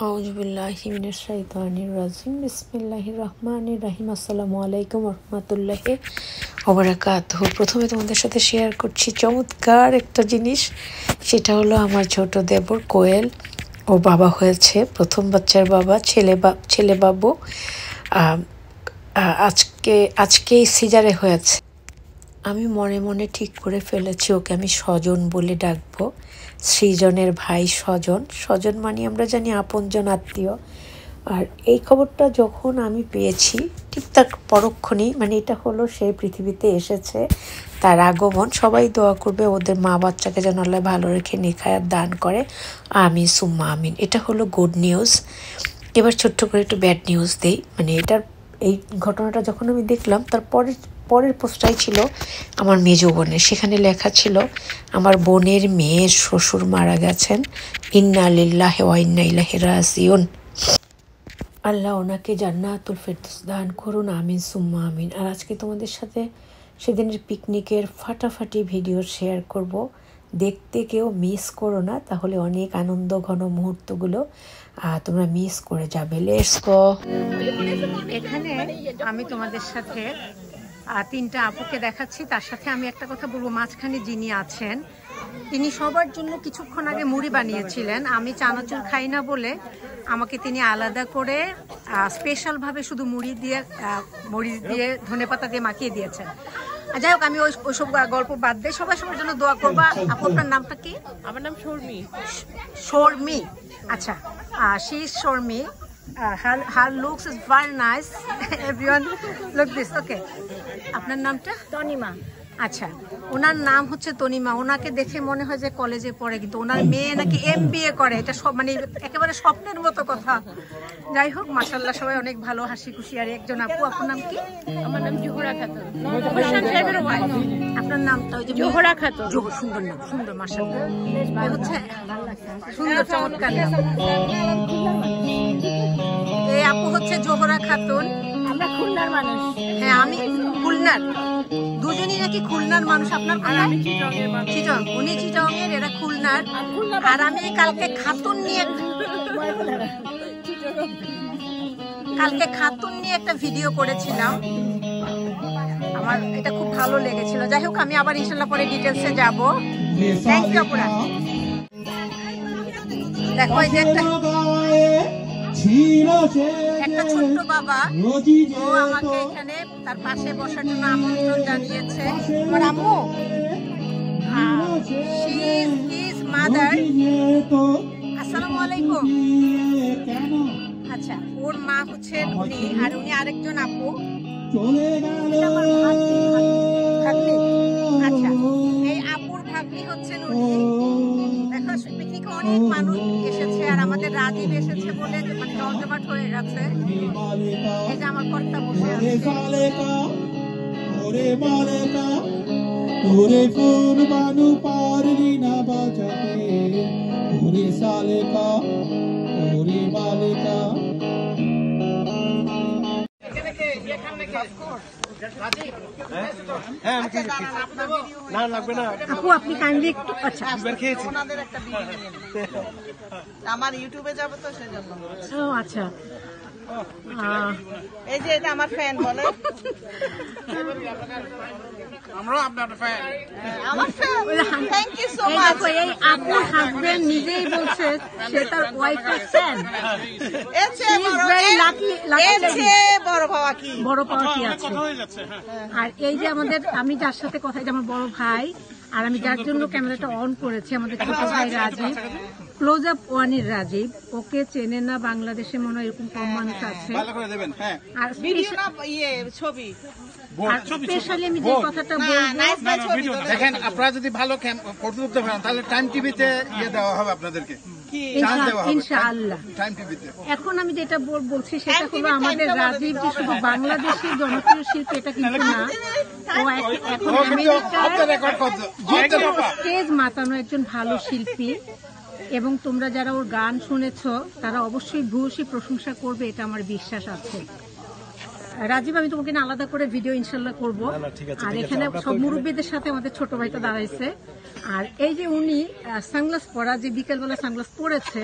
আউযুবিল্লাহি মিনাশ শাইতানির রাজিম বিসমিল্লাহির রহমানির রহিম আসসালামু আলাইকুম ওয়া রাহমাতুল্লাহি ওয়া বারাকাতুহু। প্রথমে তোমাদের সাথে শেয়ার করছি চমৎকার একটা জিনিস, সেটা হলো আমার ছোট দেবর কোয়েল। ও বাবা হয়েছে, প্রথম বাচ্চার বাবা, ছেলে বাবু। আজকেই সিজারে হয়েছে। আমি মনে মনে ঠিক করে ফেলেছি ওকে আমি স্বজন বলে ডাকবো। সৃজনের ভাই স্বজন মানে আমরা জানি আপনজন, আত্মীয়। আর এই খবরটা যখন আমি পেয়েছি ঠিক তার পরক্ষণেই, মানে এটা হলো সে পৃথিবীতে এসেছে, তার আগমন। সবাই দোয়া করবে ওদের মা বাচ্চাকে যেন আল্লাহ ভালো রেখে নেখায়াত দান করে, আমিন সুম্মা আমিন। এটা হলো গুড নিউজ। এবার ছোট্ট করে একটু ব্যাড নিউজ দেই। মানে এই ঘটনাটা যখন আমি দেখলাম, তার পরের পোস্টটাই ছিল আমার মেজ বোনের। সেখানে লেখা ছিল, আমার বোনের মেয়ের শ্বশুর মারা গেছেন, ইন্না লিল্লাহি ওয়া ইন্না ইলাইহি রাজিউন। আল্লাহ ওনাকে জান্নাতুল ফেরদৌস দান করুন, আমিন সুম্মা আমিন। আর আজকে তোমাদের সাথে সেদিনের পিকনিকের ফাটাফাটি ভিডিও শেয়ার করব। দেখতে কেউ মিস করো না, তাহলে অনেক আনন্দ ঘন মুহূর্তগুলো তোমরা মিস করে যাবে। Let's go. এখানে আমি তোমাদের সাথে তিনটা আপুকে দেখাচ্ছি। তার সাথে আমি একটা কথা বলবো, মাঝখানে যিনি আছেন তিনি সবার জন্য কিছুক্ষণ আগে মুড়ি বানিয়েছিলেন। আমি চানাচুর খাই না বলে আমাকে তিনি আলাদা করে স্পেশালভাবে শুধু মরিচ দিয়ে ধনেপাতা দিয়ে মাখিয়ে দিয়েছেন। যাই হোক, আমি ওইসব গল্প বাদ দিয়ে সবাই সবার জন্য দোয়া করবা। আপু, আপনার নামটা কি? আমার নাম শর্মি। আচ্ছা, she is Sharmi. Her looks is very nice. Everyone look this. Okay. আপনার নামটা? তনিমা। আচ্ছা, ওনার নাম হচ্ছে তনিমা। ওনাকে দেখে মনে হয় যে কলেজে পড়ে, কিন্তু ওনার মেয়ে নাকি MBA করে। এটা সব মানে একেবারে স্বপ্নের মতো কথা। যাই হোক, মাশাআল্লাহ সবাই অনেক ভালো, হাসি খুশি। আর একজন আপু, আপনার নাম কি? আমার নাম জোহরা খাতুন। আপনার নামটা? ওই যে জোহরা খাতুন। সুন্দর নাম, সুন্দর, মাশাআল্লাহ। হচ্ছে সুন্দর, চমৎকার নাম। এই আপু হচ্ছে জোহরা খাতুন। আমরা খুলনার মানুষ। হ্যাঁ, আমি খুলনার। দুজনই নাকি খুলনার মানুষ। আপনার? আমি চিটংয়ের মানুষ। চিটং। উনি চিটংয়ের, এরা খুলনার। আর আমি কালকে খাতুন নিয়ে একটা ভিডিও করেছিলাম। আমার এটা খুব ভালো লেগেছিল। যাই হোক, আমি আবার ইনশাল্লাহ পরে ডিটেলসে যাবো। থ্যাংক ইউ আপুরা। দেখো, এই যে একটা ছোট্ট বাবা, ও আমাকে এখানে তার পাশে বসার জন্য আমন্ত্রণ জানিয়েছে। আমার আম্মু, শি ইজ হিজ মাদার। আসসালামু আলাইকুম। আচ্ছা, ওর মা হচ্ছেন উনি, আর উনি আরেকজন আপু। ভাগ্নি। আচ্ছা, এই আপুর ভাগ্নি হচ্ছেন উনি। দেখো, পিকনিকে অনেক মানুষ এসেছে, আর আমাদের রাজীব এসেছে বলে মানে জমজমাট হয়ে গেছে। এই যে আমার কর্তা বসে আছে। তোরে ফোন বানু পারলি না বাজাতে, ওরে সালেকা ওরে বালেকা। আপু, আপনি কাইন্ডলি একটু, আচ্ছা, আমার ইউটিউবে যাবে তো সেজন্য। ও আচ্ছা। এই যে এটা আমার ফ্যান বলে। আমরাও আপনার ফ্যান। আমার fan. Thank you so much. এই আপুর হাজবেন্ড নিজেই বলছে সে তার ওয়াইফের ফ্যান। এর চেয়ে বড় পাওয়া কি? বড় পাওয়া কি আছে? আর এই যে আমি যার সাথে কথা, যে আমার বড় ভাই, আর আমি যার জন্য ক্যামেরাটা অন করেছি, আমাদের ছোট ভাই রাজীব, ক্লোজ আপ ওয়ানের রাজীব। ওকে চেনে না বাংলাদেশে মনে হয় এরকম কম মানুষ আছে। আর ছবি স্পেশালি আমি যে কথাটা বলবো, দেখেন, আপনারা যদি ভালো ফটো তুলতে পারেন তাহলে টাইম টিভিতে দেওয়া হবে আপনাদেরকে। ইনশাআল্লাহ। এখন আমি যেটা বলছি সেটা হলো, আমাদের রাজীব যে শুধু বাংলাদেশের জনপ্রিয় শিল্পী এটা কিন্তু না, ও এখন আমেরিকায় স্টেজ মাতানো একজন ভালো শিল্পী। এবং তোমরা যারা ওর গান শুনেছ তারা অবশ্যই ভূয়সী প্রশংসা করবে, এটা আমার বিশ্বাস আছে। রাজীব, আমি তোমাকে আলাদা করে ভিডিও ইনশাল্লাহ করবো। আর এখানে সব মুরব্বীদের সাথে আমাদের ছোট ভাইটা দাঁড়াইছে। আর এই যে উনি সানগ্লাস পরা, যে বিকেলবেলা সানগ্লাস পরেছে,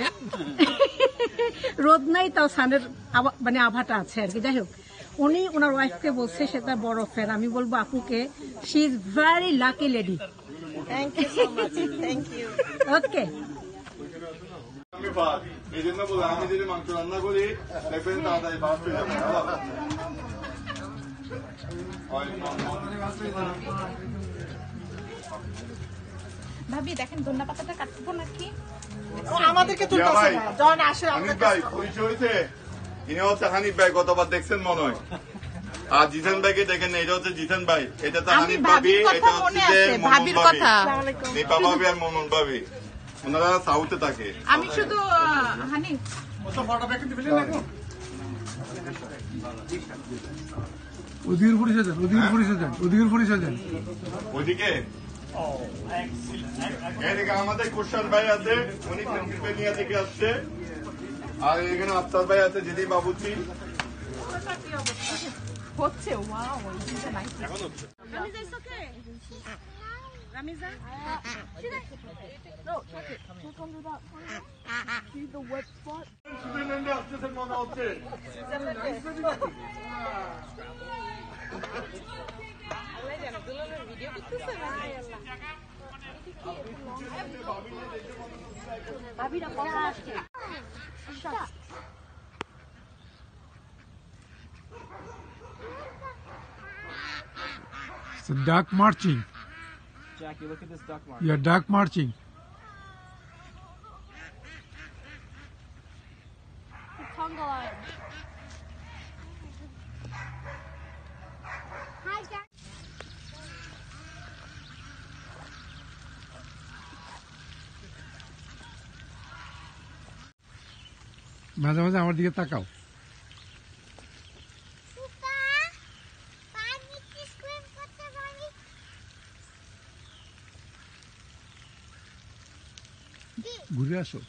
রোদ নাই, তাও সানের মানে আভাটা আছে আর কি। যাই হোক, উনি ওনার ওয়াইফকে বলছে সে তার বড় ফ্যান। আমি বলবো আপুকে she is very lucky lady. Thank you so much, thank you. Okay, আমি ভাত এই জন্য বললাম, আমি যদি মাংস রান্না করি দেখবেন তাড়াতাড়ি ভাত হয়ে যাবে। ভাবি দেখেন ধন্যা পাতাটা কাটবো নাকি? ও আমাদেরকে তুলতে ভাই, না, যখন আসে হানিফ ভাই পরিচয় হয়েছে, ইনি হচ্ছে হানিফ ভাই, গতবার দেখছেন মনে হয়। আর জিসান ভাইকে দেখেন, এটা হচ্ছে জিসান ভাই, এটা তো হানিফ ভাবি, এটা হচ্ছে যে ভাবির কথা নিপা ভাবি আর মনন ভাবি, ওনারা সাউথে থাকে। আমি শুধু হানিফ ওদিকের পরিচয় দেন, ওদিকের পরিচয় দেন, ওদিকের পরিচয় দেন। ওইদিকে এদিকে আমাদের কুশান ভাই আছে, উনি পেনসিলভেনিয়া থেকে আসছে। আর এখানে আফতার ভাই আছে, দিদি বাবুচি হচ্ছে। ওয়াও, সুইজারল্যান্ডে আসতেছেন মনে হচ্ছে। It's a duck marching. Jackie, look at this duck mark. Yeah, duck marching. মাঝে মাঝে আমার দিকে তাকাও। ঘুরে আসো।